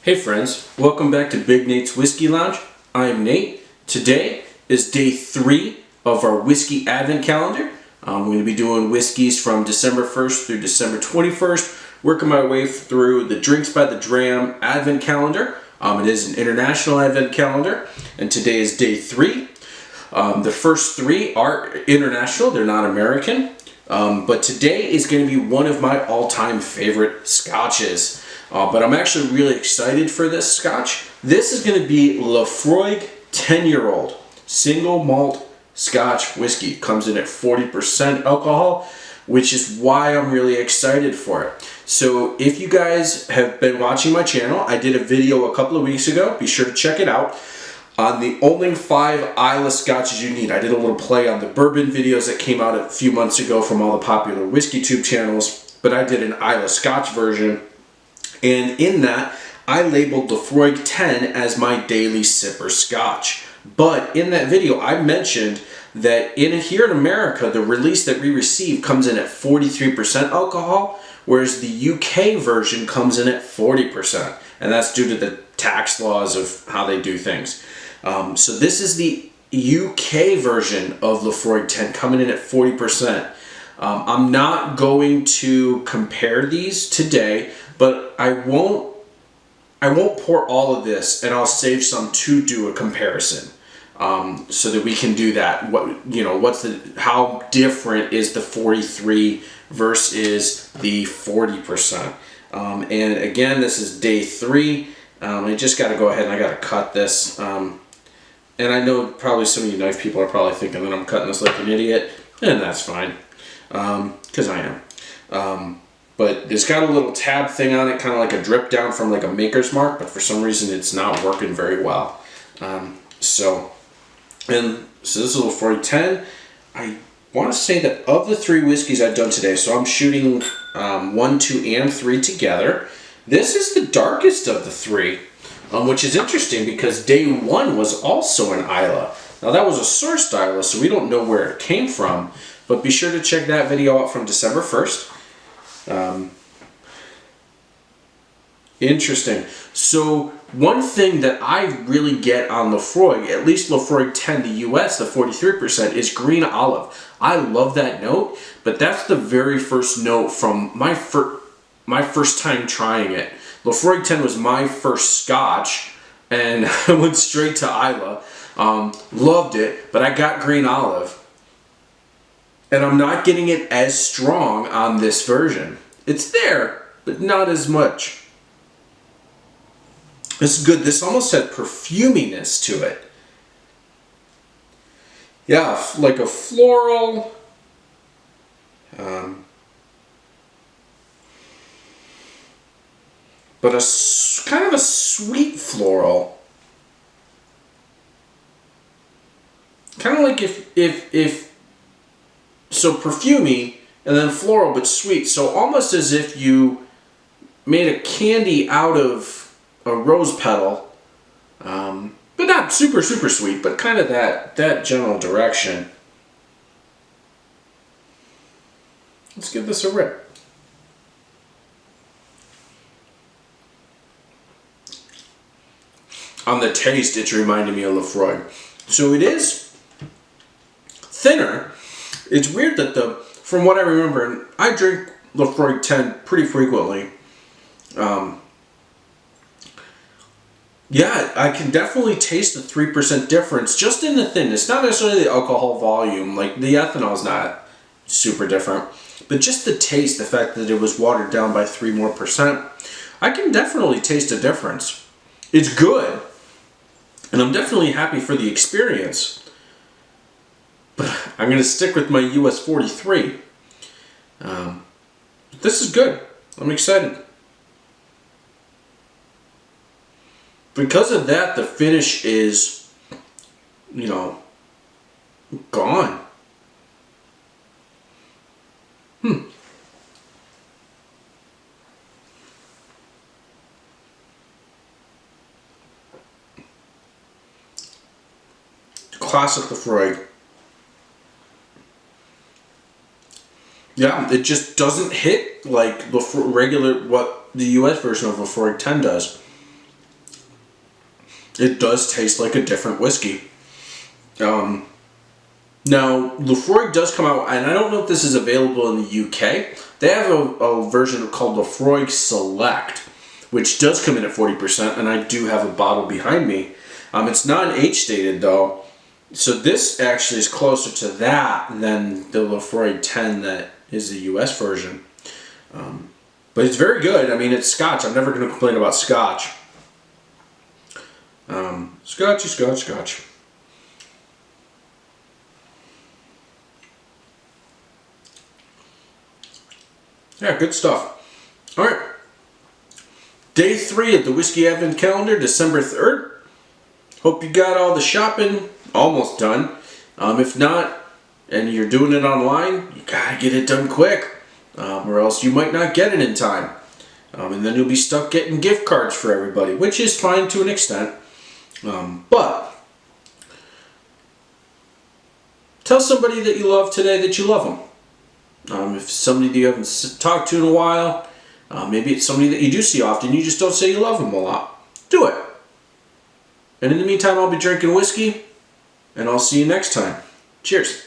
Hey friends, welcome back to Big Nate's Whiskey Lounge. I'm Nate. Today is day 3 of our whiskey advent calendar. I'm going to be doing whiskeys from December 1st through December 21st, working my way through the Drinks by the Dram advent calendar. It is an international advent calendar, and today is day 3. The first 3 are international, they're not American. But today is going to be one of my all-time favorite scotches. But I'm actually really excited for this scotch. This is going to be Laphroig 10-year-old single malt Scotch whiskey. It comes in at 40% alcohol, which is why I'm really excited for it. So if you guys have been watching my channel, I did a video a couple of weeks ago. Be sure to check it out. On the only 5 Islay scotches you need. I did a little play on the bourbon videos that came out a few months ago from all the popular whiskey tube channels, but I did an Islay Scotch version, and in that I labeled Laphroig 10 as my daily sipper scotch. But in that video I mentioned that here in America the release that we receive comes in at 43% alcohol, whereas the UK version comes in at 40%, and that's due to the tax laws of how they do things. So this is the UK version of Laphroig 10 coming in at 40%. I'm not going to compare these today, but I won't pour all of this, and I'll save some to do a comparison, so that we can do that. How different is the 43 versus the 40%? And again, this is day 3. I just got to go ahead and I got to cut this. And I know probably some of you knife people are probably thinking that I'm cutting this like an idiot, and that's fine, because I am. But it's got a little tab thing on it, kind of like a drip down from like a maker's mark, but for some reason it's not working very well. So this is a Laphroig 10. I want to say that of the 3 whiskeys I've done today, so I'm shooting 1, 2, and 3 together. This is the darkest of the 3. Which is interesting because day 1 was also an Islay. Now that was a sourced Islay, so we don't know where it came from, but be sure to check that video out from December 1st. Interesting. So one thing that I really get on Laphroig, at least Laphroig 10, the US, the 43%, is green olive. I love that note, but that's the very first note from my first time trying it. Laphroig 10 was my first scotch, and I went straight to Islay. Loved it, but I got green olive, and I'm not getting it as strong on this version. It's there, but not as much. This is good. This almost had perfuminess to it. Yeah, like a floral. But kind of a sweet floral. Kind of like if so perfumey and then floral but sweet. So almost as if you made a candy out of a rose petal, but not super sweet, but kind of that general direction. Let's give this a rip. On the taste, it's reminding me of Laphroig. So it is thinner. It's weird that from what I remember, and I drink Laphroig 10 pretty frequently. Yeah, I can definitely taste the 3% difference just in the thinness. Not necessarily the alcohol volume, like the ethanol is not super different, but just the taste, the fact that it was watered down by 3% more. I can definitely taste a difference. It's good. And I'm definitely happy for the experience, but I'm going to stick with my US 43. This is good. I'm excited. Because of that, the finish is, gone. Classic Laphroig. Yeah, it just doesn't hit like the regular, what the US version of Laphroig 10 does. it does taste like a different whiskey. Now, Laphroig does come out, and I don't know if this is available in the UK. They have a version called Laphroig Select, which does come in at 40%, and I do have a bottle behind me. It's non-age stated though, so this actually is closer to that than the Laphroig 10 that is the US version. But it's very good. I mean, it's Scotch. I'm never going to complain about Scotch. Scotch. Yeah, good stuff. All right. Day 3 of the Whiskey Advent Calendar, December 3rd. Hope you got all the shopping almost done. If not, and you're doing it online, you gotta get it done quick, or else you might not get it in time. And then you'll be stuck getting gift cards for everybody, which is fine to an extent. But tell somebody that you love today that you love them. If somebody that you haven't talked to in a while, maybe it's somebody that you do see often, you just don't say you love them a lot. Do it. And in the meantime, I'll be drinking whiskey, and I'll see you next time. Cheers.